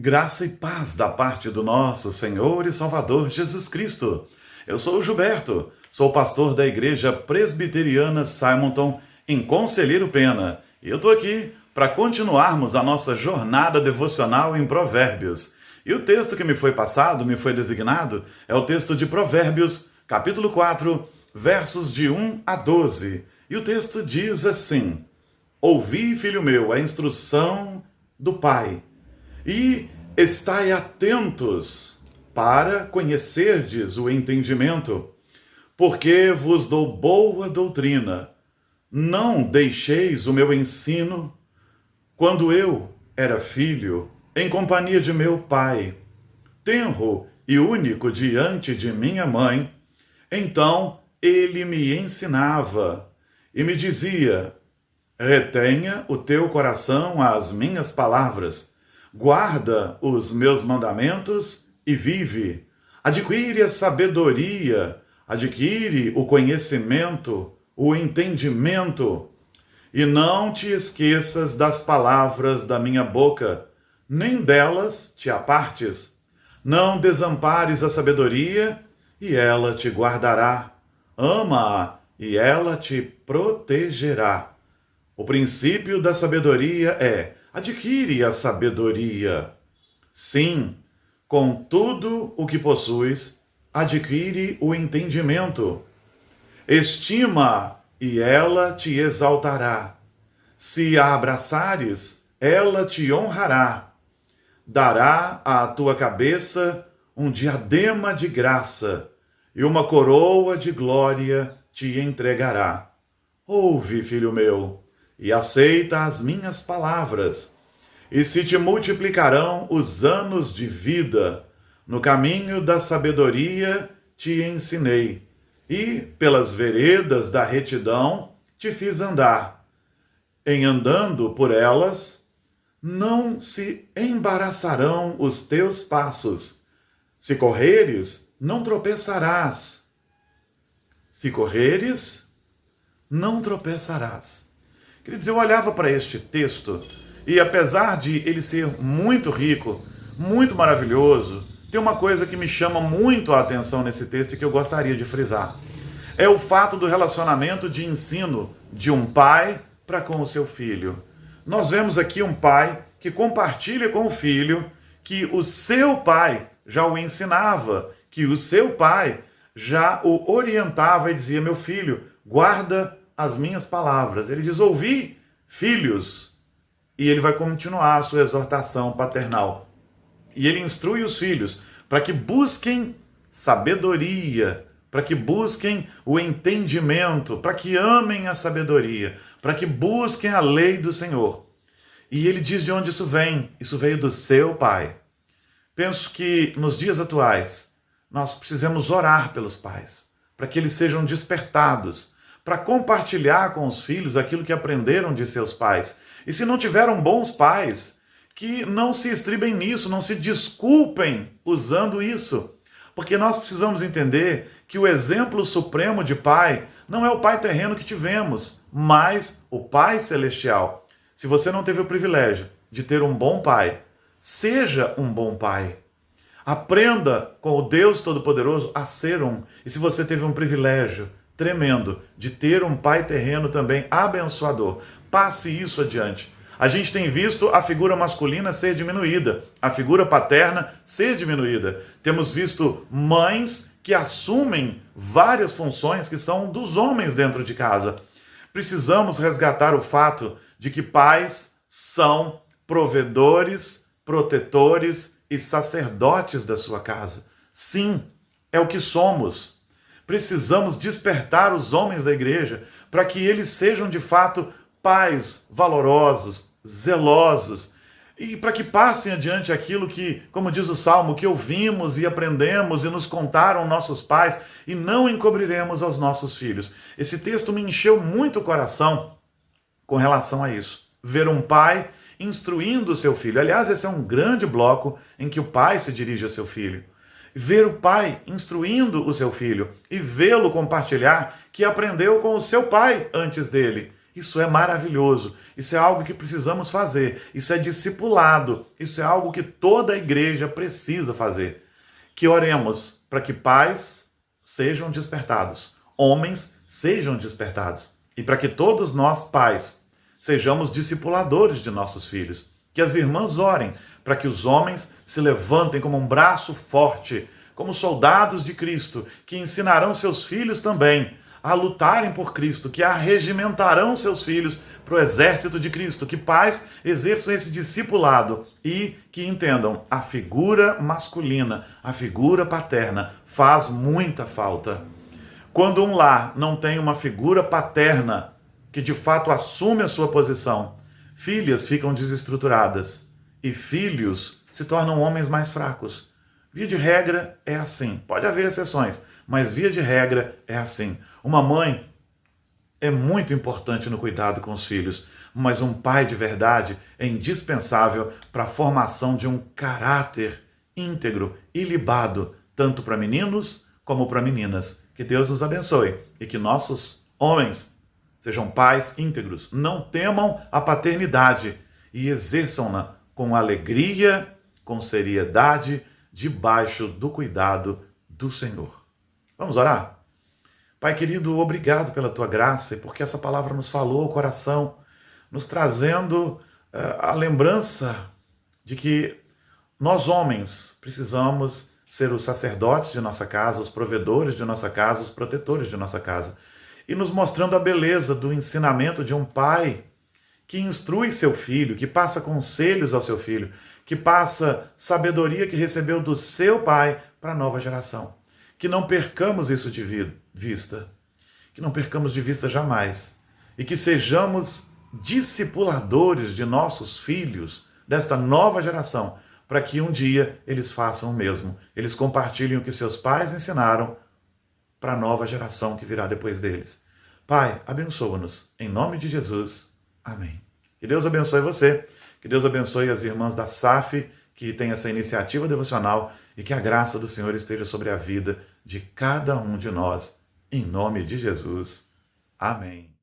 Graça e paz da parte do nosso Senhor e Salvador Jesus Cristo. Eu sou o Gilberto, sou pastor da Igreja Presbiteriana Simonton, em Conselheiro Pena, e eu estou aqui para continuarmos a nossa jornada devocional em Provérbios. E o texto que me foi passado, me foi designado, é o texto de Provérbios, capítulo 4, versos de 1 a 12. E o texto diz assim: Ouvi, filho meu, a instrução do Pai, e estai atentos para conhecerdes o entendimento, porque vos dou boa doutrina. Não deixeis o meu ensino quando eu era filho, em companhia de meu pai, tenro e único diante de minha mãe. Então ele me ensinava e me dizia: retenha o teu coração as minhas palavras, guarda os meus mandamentos e vive. Adquire a sabedoria, adquire o conhecimento, o entendimento, e não te esqueças das palavras da minha boca, nem delas te apartes. Não desampares a sabedoria, e ela te guardará. Ama-a, e ela te protegerá. O princípio da sabedoria é: adquire a sabedoria. Sim, com tudo o que possuis, adquire o entendimento. Estima, e ela te exaltará. Se a abraçares, ela te honrará. Dará à tua cabeça um diadema de graça, e uma coroa de glória te entregará. Ouve, filho meu, e aceita as minhas palavras, e se te multiplicarão os anos de vida. No caminho da sabedoria te ensinei, e pelas veredas da retidão te fiz andar. Em andando por elas, não se embaraçarão os teus passos. Se correres, não tropeçarás. Se correres, não tropeçarás. Queridos, eu olhava para este texto e, apesar de ele ser muito rico, muito maravilhoso, tem uma coisa que me chama muito a atenção nesse texto e que eu gostaria de frisar. É o fato do relacionamento de ensino de um pai para com o seu filho. Nós vemos aqui um pai que compartilha com o filho que o seu pai já o ensinava, que o seu pai já o orientava e dizia: meu filho, guarda as minhas palavras. Ele diz: ouvi, filhos. E ele vai continuar a sua exortação paternal. E ele instrui os filhos para que busquem sabedoria, para que busquem o entendimento, para que amem a sabedoria, para que busquem a lei do Senhor. E ele diz de onde isso vem. Isso veio do seu pai. Penso que nos dias atuais nós precisamos orar pelos pais, para que eles sejam despertados, para compartilhar com os filhos aquilo que aprenderam de seus pais. E se não tiveram bons pais, que não se estribem nisso, não se desculpem usando isso. Porque nós precisamos entender que o exemplo supremo de pai não é o pai terreno que tivemos, mas o pai celestial. Se você não teve o privilégio de ter um bom pai, seja um bom pai. Aprenda com o Deus Todo-Poderoso a ser um. E se você teve um privilégio tremendo de ter um pai terreno também abençoador, passe isso adiante. A gente tem visto a figura masculina ser diminuída, a figura paterna ser diminuída. Temos visto mães que assumem várias funções que são dos homens dentro de casa. Precisamos resgatar o fato de que pais são provedores, protetores e sacerdotes da sua casa. Sim, é o que somos. Precisamos despertar os homens da igreja para que eles sejam de fato pais valorosos, zelosos, e para que passem adiante aquilo que, como diz o Salmo, que ouvimos e aprendemos e nos contaram nossos pais, e não encobriremos aos nossos filhos. Esse texto me encheu muito o coração com relação a isso. Ver um pai instruindo o seu filho. Aliás, esse é um grande bloco em que o pai se dirige ao seu filho. Ver o pai instruindo o seu filho e vê-lo compartilhar que aprendeu com o seu pai antes dele. Isso é maravilhoso, isso é algo que precisamos fazer, isso é discipulado, isso é algo que toda a igreja precisa fazer. Que oremos para que pais sejam despertados, homens sejam despertados, e para que todos nós, pais, sejamos discipuladores de nossos filhos. Que as irmãs orem para que os homens se levantem como um braço forte, como soldados de Cristo, que ensinarão seus filhos também a lutarem por Cristo, que arregimentarão seus filhos para o exército de Cristo, que pais exerçam esse discipulado e que entendam a figura masculina, a figura paterna faz muita falta. Quando um lar não tem uma figura paterna que de fato assume a sua posição, filhas ficam desestruturadas e filhos se tornam homens mais fracos. Via de regra é assim. Pode haver exceções, mas via de regra é assim. Uma mãe é muito importante no cuidado com os filhos, mas um pai de verdade é indispensável para a formação de um caráter íntegro, ilibado, tanto para meninos como para meninas. Que Deus nos abençoe e que nossos homens sejam pais íntegros, não temam a paternidade e exerçam-na com alegria, com seriedade, debaixo do cuidado do Senhor. Vamos orar? Pai querido, obrigado pela tua graça e porque essa palavra nos falou ao coração, nos trazendo a lembrança de que nós homens precisamos ser os sacerdotes de nossa casa, os provedores de nossa casa, os protetores de nossa casa. E nos mostrando a beleza do ensinamento de um pai que instrui seu filho, que passa conselhos ao seu filho, que passa sabedoria que recebeu do seu pai para a nova geração. Que não percamos isso de vista, que não percamos de vista jamais, e que sejamos discipuladores de nossos filhos, desta nova geração, para que um dia eles façam o mesmo, eles compartilhem o que seus pais ensinaram para a nova geração que virá depois deles. Pai, abençoa-nos, em nome de Jesus. Amém. Que Deus abençoe você, que Deus abençoe as irmãs da SAF, que tem essa iniciativa devocional, e que a graça do Senhor esteja sobre a vida de cada um de nós, em nome de Jesus. Amém.